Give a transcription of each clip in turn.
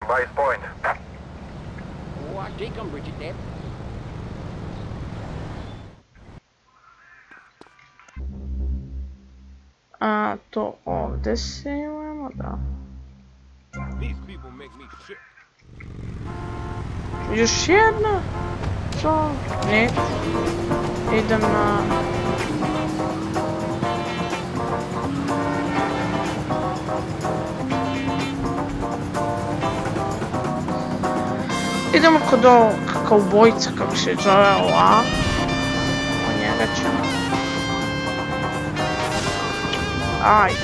Vice Point. Oh, I take umbrage at that. A to ovdje se imamo, da. These people make me sick. Još jedna? To? Neću. Idem na... Idemo kod ovog kaubojca, kako se zove ova. O njega ćemo. Ajde.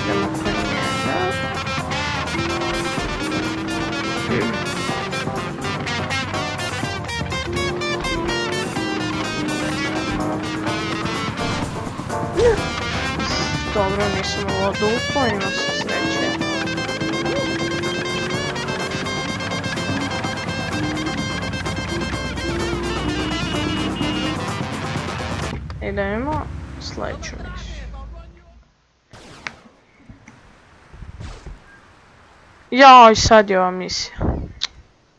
Idemo kod njega. Dobro, nisam ovo duplo, ima se sreće. I da imamo sljedeću misiju. Jaj, sad je ova misija.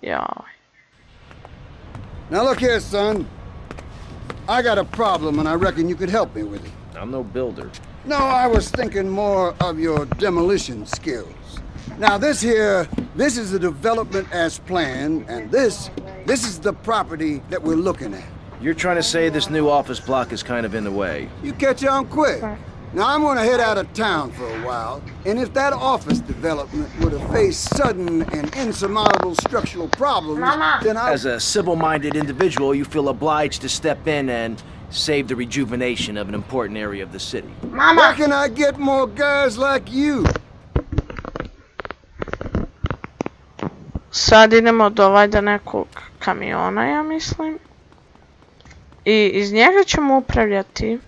Jaj. Now look here, son. I got a problem and I reckon you could help me with it. I'm no builder. No, I was thinking more of your demolition skills. Now this is the development as planned, and this is the property that we're looking at. You're trying to say this new office block is kind of in the way. You catch on quick. Now I'm gonna head out of town for a while, and if that office development were to face sudden and insurmountable structural problems, then As a civil-minded individual, you feel obliged to step in and save the rejuvenation of an important area of the city. Where can I get more guys like you? Sad idemo do valjda nekog kamiona, ja mislim. I iz njega ćemo upravljati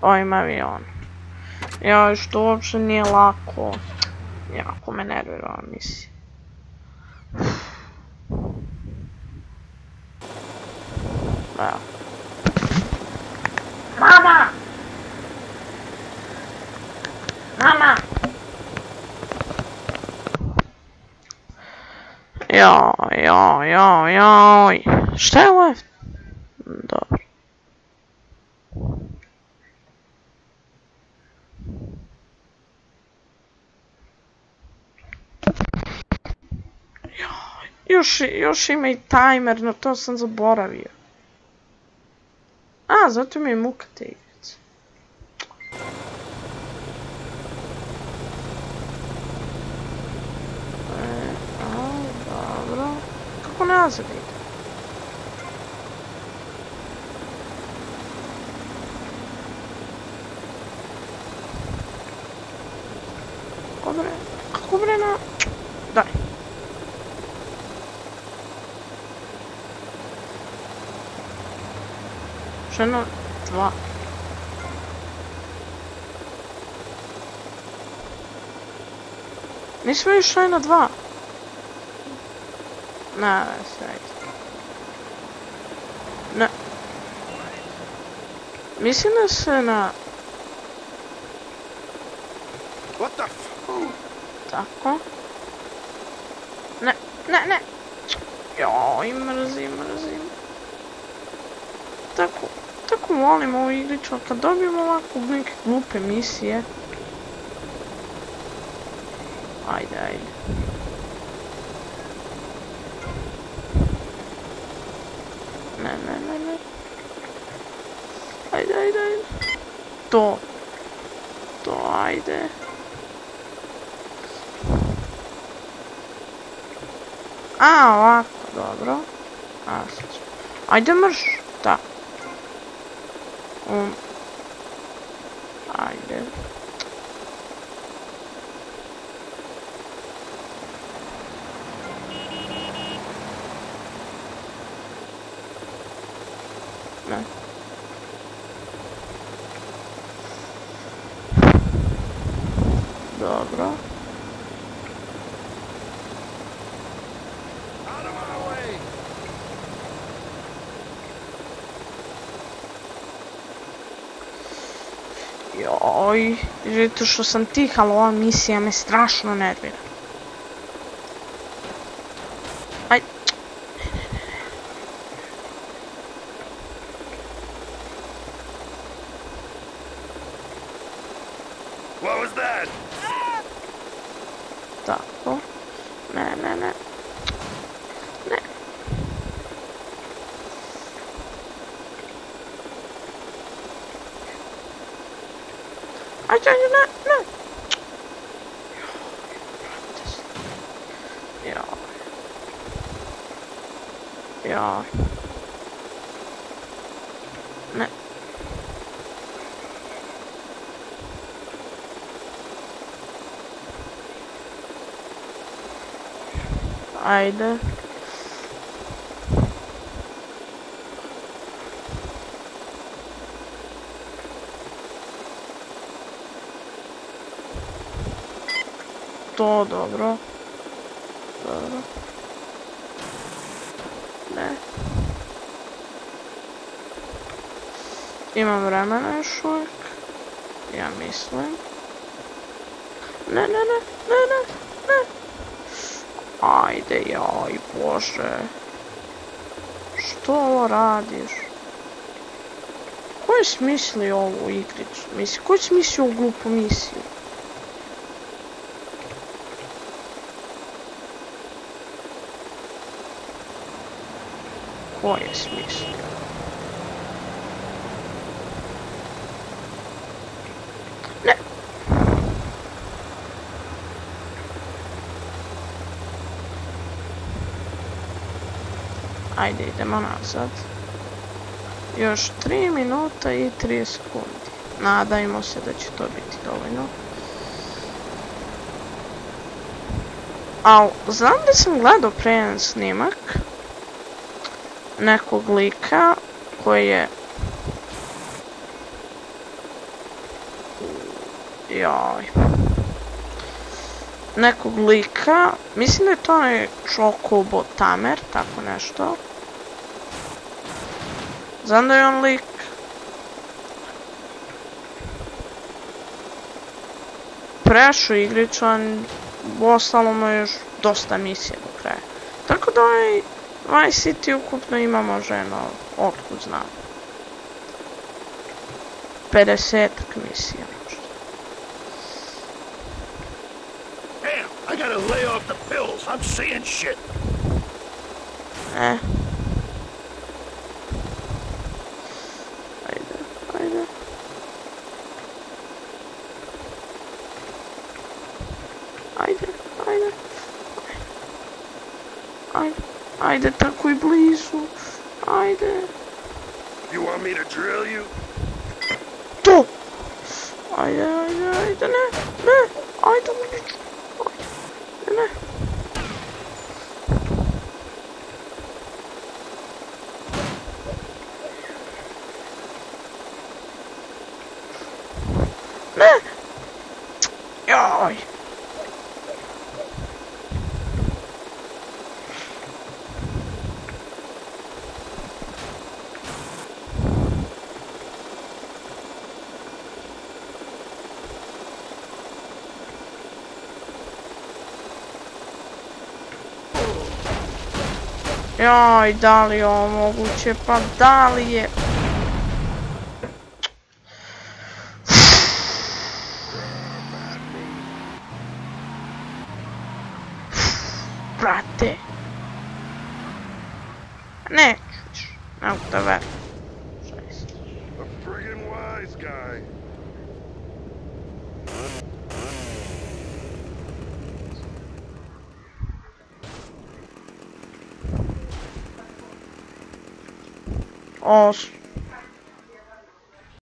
ovim avionom. Ja, što uopće nije lako. Jako me nervira ova misija. Evo. Mama! Mama! Joj. Šta je ovo? Dobro. Još ima i timer, no to sam zaboravio. A, zato mi je muka te igrice. Dobro. Kako nazad ide? Kako bre na... Daj. Što je na 2? Nismo išli na 2. Ne, sve. Ne. Mislim da se na... What the f... Tako. Ne. Joj, mrzim. Tako volim ovu igricu, kad dobijem ovako neke glupe misije. Ajde. Ne. Ajde. To, ajde. A, ovako, dobro. Ajde mrš, da. Ajde. Ne. Dobro. Out of my way! Joj, vidite što sam tih, ali ova misija me strašno nervira. Aj. What was that? Tako. Ne. Ne. Ajde, ne. Ja. Ne. Ajde. To dobro. Ne. Imam vremena još uvijek. Ja mislim. Ne. Ajde, joj, Bože. Što ovo radiš? Ko je smislio ovu igricu? Ko je smislio ovu glupu misiju? Ko je smislio? Ne. Ajde, idemo nazad. Još 3 minuta i 30 sekundi. Nadajmo se da će to biti dovoljno. Al, znam da sam gledao pre jedan snimak nekog lika koji je... Joj. Nekog lika, mislim da je to onaj Chocobo Tamer, tako nešto. Znam da je on lik. Prešao igricu, ostalo mu još dosta misije do kraja. Tako da Vice City ukupno ima možda jedno, otkud znam, 50-ak misija možda. Damn, I gotta lay off the pills. I'm seeing shit. Ajde. Ajde, tako i blizu. Ajde. You want me to drill you? To! Ajde, ne. Ajde, uliču. Ne. Ne! Joj! Joj, da li je ovo moguće? Pa da li je... Brate. Neću. Evo da verujem. A friggin' wise guy. Os...